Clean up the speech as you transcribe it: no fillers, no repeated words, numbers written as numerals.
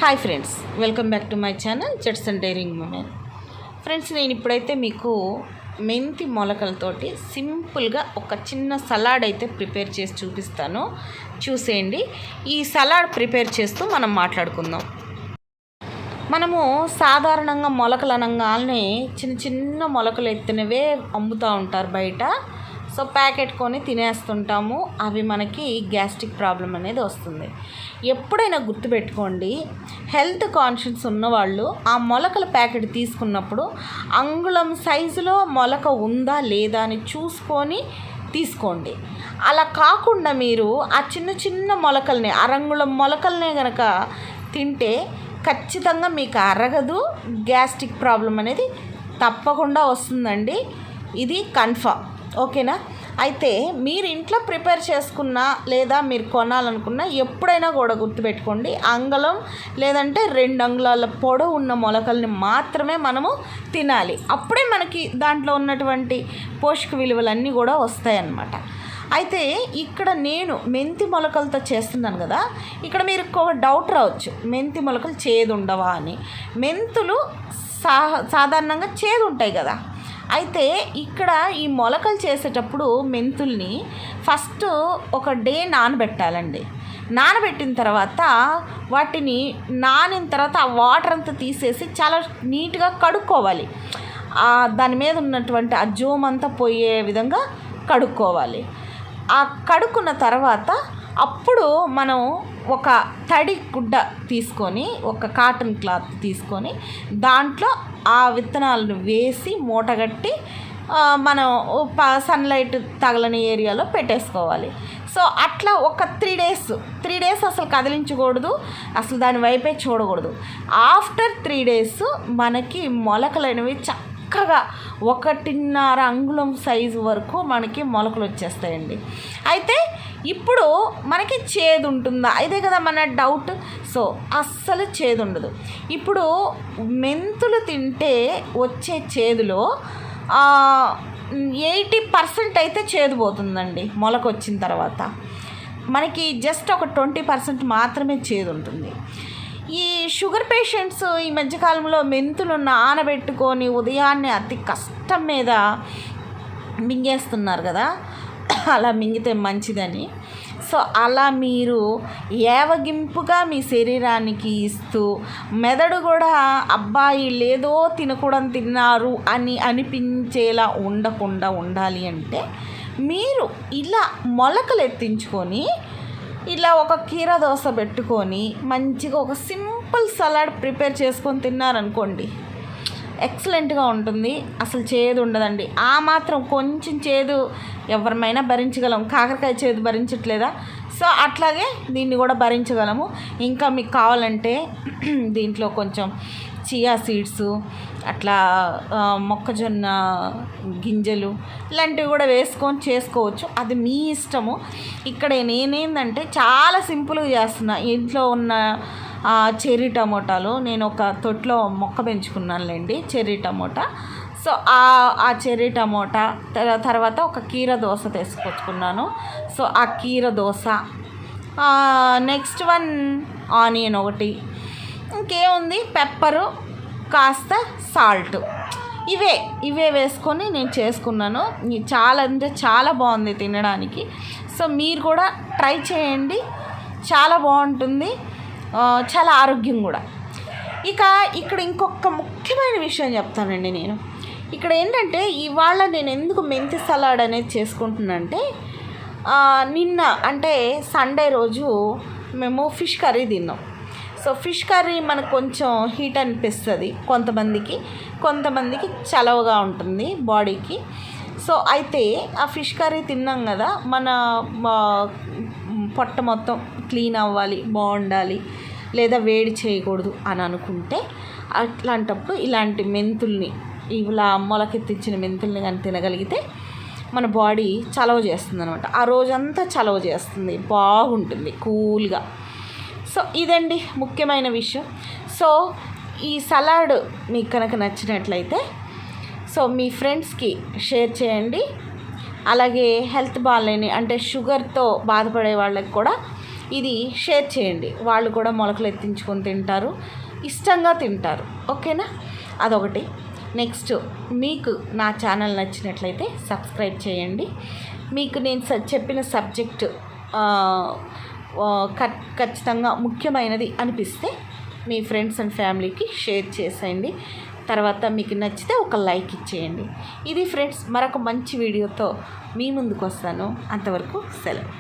Hi friends, welcome back to my channel jets and daring women. Friends, నేను ఇప్పుడైతే మీకు మెంతి మొలకలతోటి సింపుల్గా ఒక చిన్న సలాడ్ అయితే ప్రిపేర్ చేసి చూపిస్తాను. చూసేయండి. ఈ సలాడ్ ప్రిపేర్ చేస్తూ మనం మాట్లాడుకుందాం. మనము సాధారణంగా మొలకలు అనగానే చిన్న చిన్న మొలకలు ఎత్తినవే అమ్ముతూ ఉంటారు బయట. సో ప్యాకెట్ కొని తినేస్తుంటాము. అవి మనకి గ్యాస్ట్రిక్ ప్రాబ్లం అనేది వస్తుంది. ఎప్పుడైనా గుర్తుపెట్టుకోండి, హెల్త్ కాన్షియస్ ఉన్నవాళ్ళు ఆ మొలకల ప్యాకెట్ తీసుకున్నప్పుడు అంగుళం సైజులో మొలక ఉందా లేదా అని చూసుకొని తీసుకోండి. అలా కాకుండా మీరు ఆ చిన్న చిన్న మొలకల్ని, అరంగుళం మొలకల్నే కనుక తింటే ఖచ్చితంగా మీకు అరగదు. గ్యాస్ట్రిక్ ప్రాబ్లం అనేది తప్పకుండా వస్తుందండి. ఇది కన్ఫర్మ్. ఓకేనా? అయితే మీరు ఇంట్లో ప్రిపేర్ చేసుకున్నా లేదా మీరు కొనాలనుకున్నా ఎప్పుడైనా కూడా గుర్తుపెట్టుకోండి, అంగుళం లేదంటే 2 అంగుళాల పొడవు ఉన్న మొలకల్ని మాత్రమే మనము తినాలి. అప్పుడే మనకి దాంట్లో ఉన్నటువంటి పోషక విలువలన్నీ కూడా వస్తాయన్నమాట. అయితే ఇక్కడ నేను మెంతి మొలకలతో చేస్తున్నాను కదా, ఇక్కడ మీరు ఒక డౌట్ రావచ్చు, మెంతి మొలకలు చేదు ఉండవా అని. మెంతులు సాధారణంగా చేదు ఉంటాయి కదా. అయితే ఇక్కడ ఈ మొలకలు చేసేటప్పుడు మెంతుల్ని ఫస్ట్ ఒక డే నానబెట్టాలండి. నానబెట్టిన తర్వాత వాటిని నానిన తర్వాత ఆ వాటర్ అంతా తీసేసి చాలా నీట్గా కడుక్కోవాలి. దాని మీద ఉన్నటువంటి ఆ జోమంతా పోయే విధంగా కడుక్కోవాలి. ఆ కడుక్కున్న తర్వాత అప్పుడు మనం ఒక తడి గుడ్డ తీసుకొని, ఒక కాటన్ క్లాత్ తీసుకొని దాంట్లో ఆ విత్తనాలను వేసి మూటగట్టి మనం సన్లైట్ తగలని ఏరియాలో పెట్టేసుకోవాలి. సో అట్లా ఒక 3 డేస్ అసలు కదిలించకూడదు, అసలు దాని వైపే చూడకూడదు. ఆఫ్టర్ 3 డేస్ మనకి మొలకలు అనేవి చక్కగా 1.5 అంగుళం సైజు వరకు మనకి మొలకలు వచ్చేస్తాయండి. అయితే ఇప్పుడు మనకి చేదు ఉంటుందా, ఇదే కదా మన డౌట్. సో అస్సలు చేదు ఉండదు. ఇప్పుడు మెంతులు తింటే వచ్చే చేదులో 80% అయితే చేదు పోతుందండి. మొలక వచ్చిన తర్వాత మనకి జస్ట్ ఒక 20% మాత్రమే చేదు ఉంటుంది. ఈ షుగర్ పేషెంట్స్ ఈ మధ్యకాలంలో మెంతులు నానబెట్టుకొని ఉదయాన్నే అతి కష్టం మీద మింగేస్తున్నారు కదా, అలా మింగితే మంచిదని. సో అలా మీరు ఏవగింపుగా మీ శరీరానికి ఇస్తూ మెదడు కూడా అబ్బాయి లేదో తినకూడదు తిన్నారు అని అనిపించేలా ఉండకుండా ఉండాలి అంటే మీరు ఇలా మొలకలు ఎత్తించుకొని ఇలా ఒక కీర దోశ పెట్టుకొని మంచిగా ఒక సింపుల్ సలాడ్ ప్రిపేర్ చేసుకొని తిన్నారనుకోండి, ఎక్సలెంట్గా ఉంటుంది. అసలు చేదు ఉండదండి. ఆ మాత్రం కొంచెం చేదు ఎవరిమైనా భరించగలం. కాకరకాయ చేదు భరించట్లేదా? సో అట్లాగే దీన్ని కూడా భరించగలము. ఇంకా మీకు కావాలంటే దీంట్లో కొంచెం చియా సీడ్స్, అట్లా మొక్కజొన్న గింజలు ఇలాంటివి కూడా వేసుకొని చేసుకోవచ్చు. అది మీ ఇష్టము. ఇక్కడ నేనేందంటే చాలా సింపుల్గా చేస్తున్నా. ఇంట్లో ఉన్న చెర్రీ టమోటాలు నేను ఒక తొట్లో మొక్క పెంచుకున్నానులేండి, చెర్రీ టమోటా. సో ఆ చెర్రీ టమోటా తర్వాత ఒక కీర దోశ తీసుకొచ్చుకున్నాను. సో ఆ కీర దోశ, నెక్స్ట్ వన్ ఆనియన్ ఒకటి, ఇంకేముంది పెప్పరు, కాస్త సాల్ట్, ఇవే వేసుకొని నేను చేసుకున్నాను. చాలా అంటే చాలా బాగుంది తినడానికి. సో మీరు కూడా ట్రై చేయండి, చాలా బాగుంటుంది, చాలా ఆరోగ్యం కూడా. ఇక్కడ ఇంకొక ముఖ్యమైన విషయం చెప్తానండి. నేను ఇక్కడ ఏంటంటే ఇవాళ నేను ఎందుకు మెంతి సలాడ్ అనేది చేసుకుంటున్నానంటే, నిన్న అంటే సండే రోజు మేము ఫిష్ కర్రీ తిన్నాం. సో ఫిష్ కర్రీ మనకు కొంచెం హీట్ అనిపిస్తుంది కొంతమందికి చలవగా ఉంటుంది బాడీకి. సో అయితే ఆ ఫిష్ కర్రీ తిన్నాం కదా, మన పొట్ట మొత్తం క్లీన్ అవ్వాలి, బాగుండాలి, లేదా వేడి చేయకూడదు అని అనుకుంటే అట్లాంటప్పుడు ఇలాంటి మెంతుల్ని, ఇలా మొలకెత్తించిన మెంతుల్ని కానీ తినగలిగితే మన బాడీ చలవ చేస్తుంది అనమాట. ఆ రోజంతా చలవ చేస్తుంది, బాగుంటుంది కూల్గా. సో ఇదండి ముఖ్యమైన విషయం. సో ఈ సలాడ్ మీకు కనుక నచ్చినట్లయితే సో మీ ఫ్రెండ్స్కి షేర్ చేయండి. అలాగే హెల్త్ బాగాలేని అంటే షుగర్తో బాధపడే వాళ్ళకి కూడా ఇది షేర్ చేయండి. వాళ్ళు కూడా మొలకలు ఎత్తించుకొని తింటారు, ఇష్టంగా తింటారు. ఓకేనా? అదొకటి. నెక్స్ట్, మీకు నా ఛానల్ నచ్చినట్లయితే సబ్స్క్రైబ్ చేయండి. మీకు నేను చెప్పిన సబ్జెక్టు ఖచ్చితంగా ముఖ్యమైనది అనిపిస్తే మీ ఫ్రెండ్స్ అండ్ ఫ్యామిలీకి షేర్ చేసేయండి. తర్వాత మీకు నచ్చితే ఒక లైక్ ఇచ్చేయండి. ఇది ఫ్రెండ్స్, మరొక మంచి వీడియోతో మీ ముందుకు వస్తాను. అంతవరకు సెలవు.